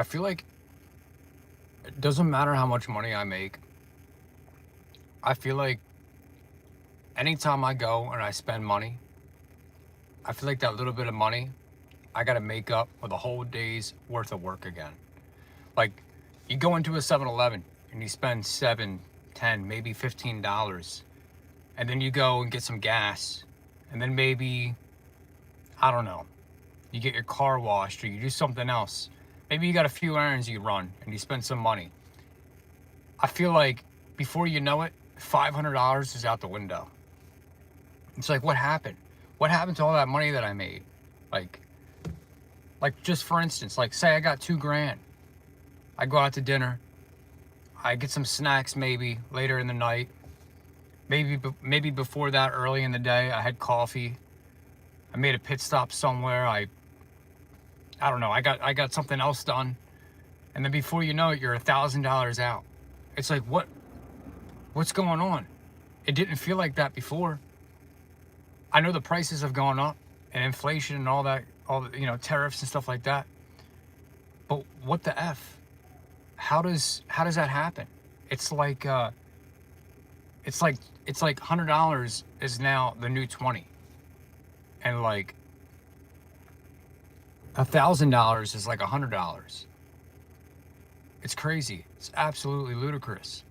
I feel like it doesn't matter how much money I make. I feel like anytime I go and I spend money, I feel like that little bit of money I got to make up with a whole day's worth of work again. Like, you go into a 7-Eleven and you spend 7, 10, maybe $15, and then you go and get some gas, and then maybe, I don't know, you get your car washed or you do something else. Maybe you got a few errands you run and you spend some money. I feel like before you know it, $500 is out the window. It's like, what happened? What happened to all that money that I made? Like, just for instance, like say I got 2 grand. I go out to dinner. I get some snacks maybe later in the night. Maybe before that, early in the day, I had coffee. I made a pit stop somewhere. I don't know. I got something else done, and then before you know it, you're $1,000 out. It's like, what's going on? It didn't feel like that before. I know the prices have gone up, and inflation and all that, tariffs and stuff like that. But what the F? How does that happen? It's like $100 is now the new 20, and like $1,000 is like $100. It's crazy. It's absolutely ludicrous.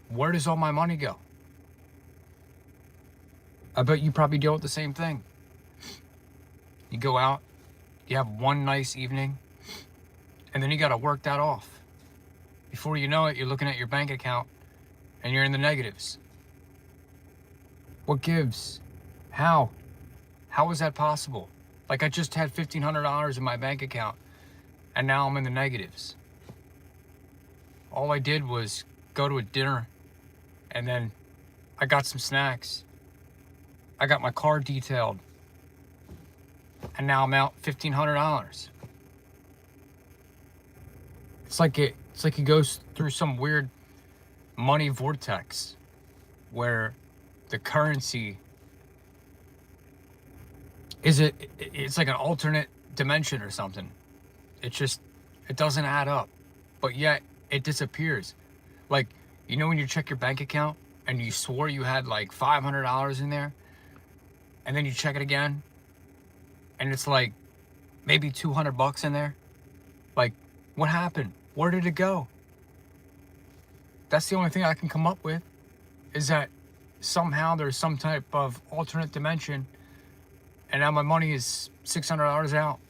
Where does all my money go? I bet you probably deal with the same thing. You go out, you have one nice evening, and then you got to work that off. Before you know it, you're looking at your bank account and you're in the negatives. What gives? How? How is that possible? Like, I just had $1,500 in my bank account and now I'm in the negatives. All I did was go to a dinner and then I got some snacks. I got my car detailed and now I'm out $1,500. It's like it goes through some weird money vortex where the currency it's like an alternate dimension or something. It doesn't add up, but yet it disappears. Like, when you check your bank account and you swore you had like $500 in there, and then you check it again and it's like maybe $200 in there. Like, what happened? Where did it go? That's the only thing I can come up with, is that somehow there's some type of alternate dimension and now my money is $600 out.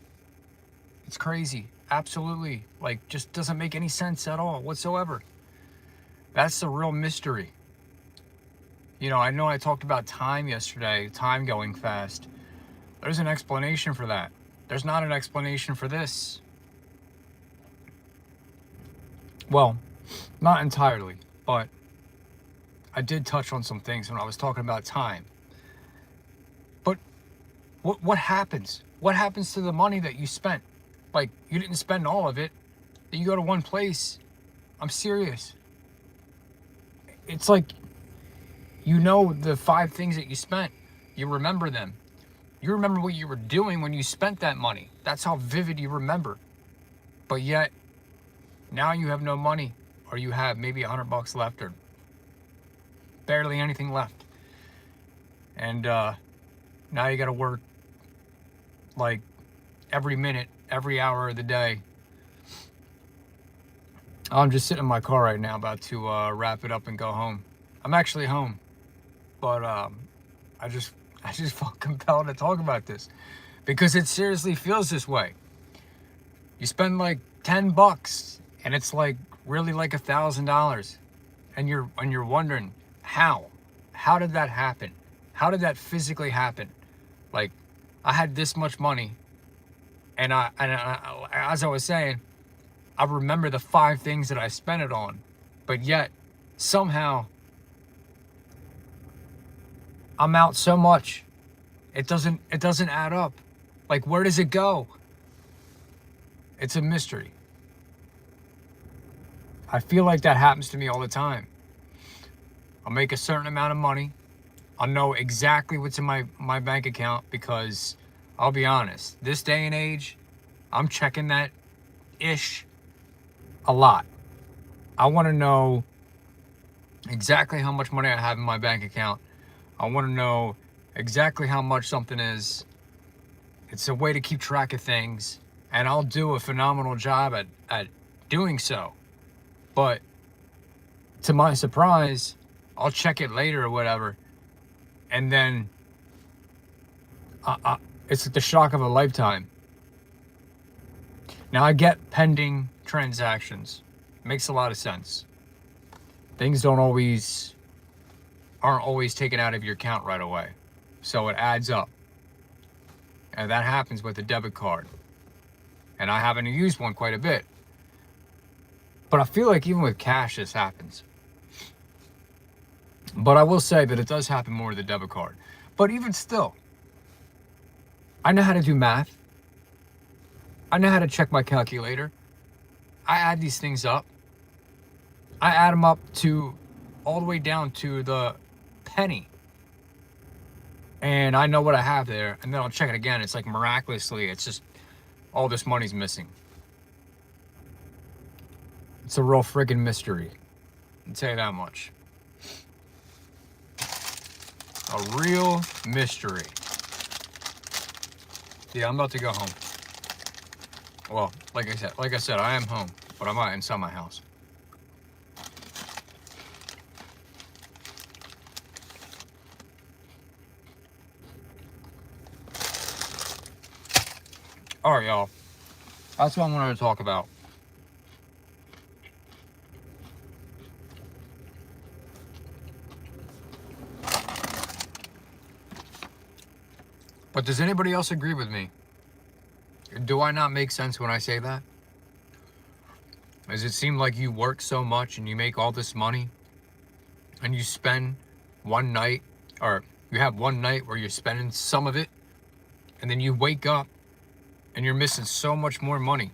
It's crazy. Absolutely. Like, just doesn't make any sense at all whatsoever. That's the real mystery. I know I talked about time yesterday, time going fast. There's an explanation for that. There's not an explanation for this. Well, not entirely, but I did touch on some things when I was talking about time. But what happens? What happens to the money that you spent? Like, you didn't spend all of it. You go to one place. I'm serious. It's like, the 5 things that you spent. You remember them. You remember what you were doing when you spent that money. That's how vivid you remember. But yet, now you have no money, or you have maybe $100 left, or barely anything left. And now you got to work like every minute, every hour of the day. I'm just sitting in my car right now, about to wrap it up and go home. I'm actually home, but I just felt compelled to talk about this because it seriously feels this way. You spend like $10 and it's like really like $1,000, and you're wondering how did that happen? How did that physically happen? Like, I had this much money, and I as I was saying, I remember the 5 things that I spent it on, but yet somehow I'm out so much. It doesn't add up. Like, where does it go? It's a mystery. I feel like that happens to me all the time. I'll make a certain amount of money. I'll know exactly what's in my bank account, because I'll be honest, this day and age, I'm checking that ish a lot. I want to know exactly how much money I have in my bank account. I want to know exactly how much something is. It's a way to keep track of things, and I'll do a phenomenal job at doing so. But to my surprise, I'll check it later or whatever, and then it's the shock of a lifetime. Now I get pending transactions. Makes a lot of sense. Things aren't always taken out of your account right away. So it adds up. And that happens with a debit card. And I happen to use one quite a bit. But I feel like even with cash this happens. But I will say that it does happen more with the debit card. But even still, I know how to do math. I know how to check my calculator. I add these things up. I add them up to all the way down to the penny. And I know what I have there. And then I'll check it again. It's like miraculously, it's just all this money's missing. It's a real friggin' mystery. I'll tell you that much. A real mystery. Yeah, I'm about to go home. Well, like I said, I am home, but I'm not inside my house. All right, y'all. That's what I wanted to talk about. But does anybody else agree with me? Do I not make sense when I say that? Does it seem like you work so much and you make all this money and you spend one night, or you have one night where you're spending some of it, and then you wake up and you're missing so much more money?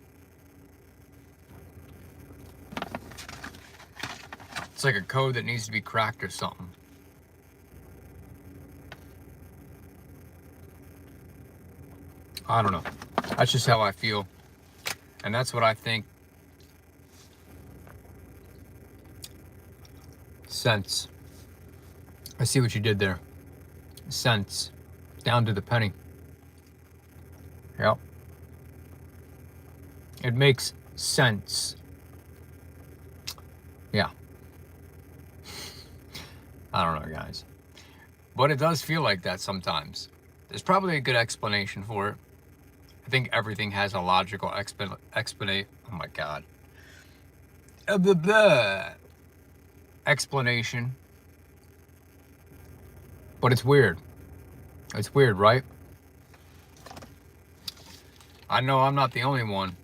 It's like a code that needs to be cracked or something. I don't know. That's just how I feel. And that's what I think. Cents. I see what you did there. Cents. Down to the penny. Yep. It makes sense. Yeah. I don't know, guys. But it does feel like that sometimes. There's probably a good explanation for it. I think everything has a logical explanation. Oh my God. Explanation. But it's weird. It's weird, right? I know I'm not the only one.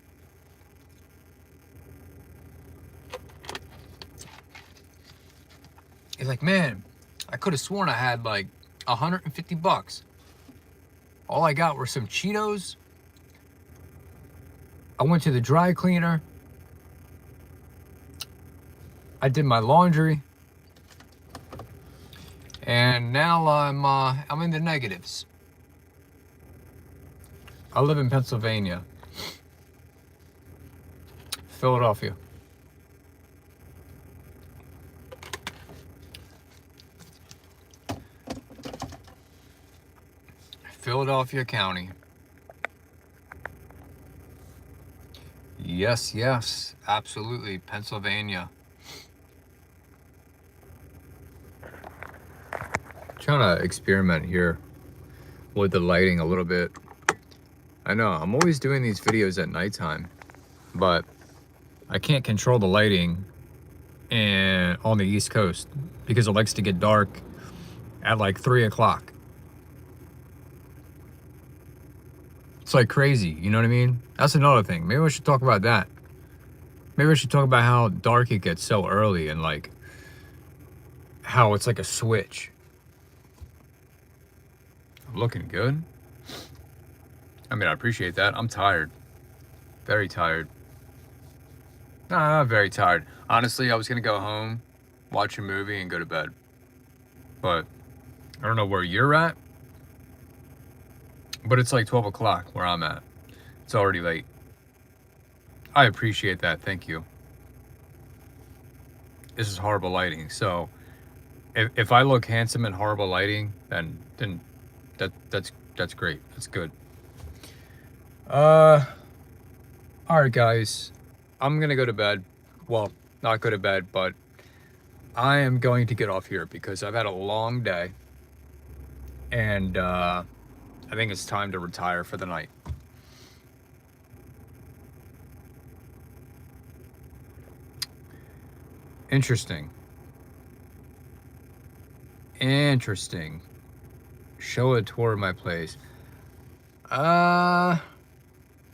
It's like, man, I could have sworn I had like $150. All I got were some Cheetos. I went to the dry cleaner. I did my laundry. And now I'm in the negatives. I live in Pennsylvania. Philadelphia. Philadelphia County. Yes, yes, absolutely, Pennsylvania. Trying to experiment here with the lighting a little bit. I know, I'm always doing these videos at nighttime, but I can't control the lighting on the East Coast because it likes to get dark at like 3 o'clock. It's like crazy, you know what I mean? That's another thing. Maybe we should talk about that. Maybe we should talk about how dark it gets so early and like how it's like a switch. I'm looking good. I mean, I appreciate that. I'm tired. Very tired. Nah, not very tired. Honestly, I was gonna go home, watch a movie, and go to bed. But I don't know where you're at. But it's like 12 o'clock where I'm at. It's already late. I appreciate that. Thank you. This is horrible lighting. So if I look handsome in horrible lighting, then that's great. That's good. All right, guys. I'm gonna go to bed. Well, not go to bed, but I am going to get off here because I've had a long day, and I think it's time to retire for the night. Interesting. Interesting. Show a tour of my place. Uh,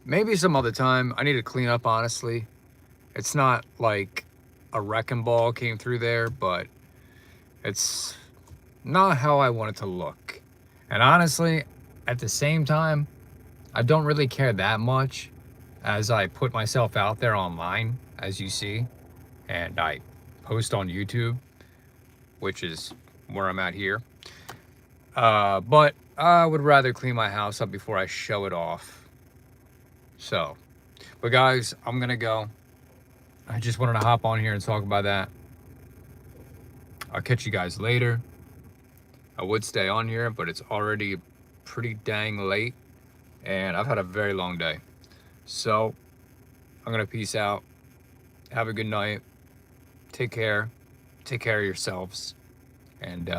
Maybe some other time. I need to clean up, honestly. It's not like a wrecking ball came through there, but it's not how I want it to look. And honestly, at the same time, I don't really care that much as I put myself out there online, as you see, and I post on YouTube, which is where I'm at here. But I would rather clean my house up before I show it off. So, but guys, I'm gonna go. I just wanted to hop on here and talk about that. I'll catch you guys later. I would stay on here, but it's already pretty dang late, and I've had a very long day. So, I'm gonna peace out. Have a good night. Take care. Take care of yourselves. And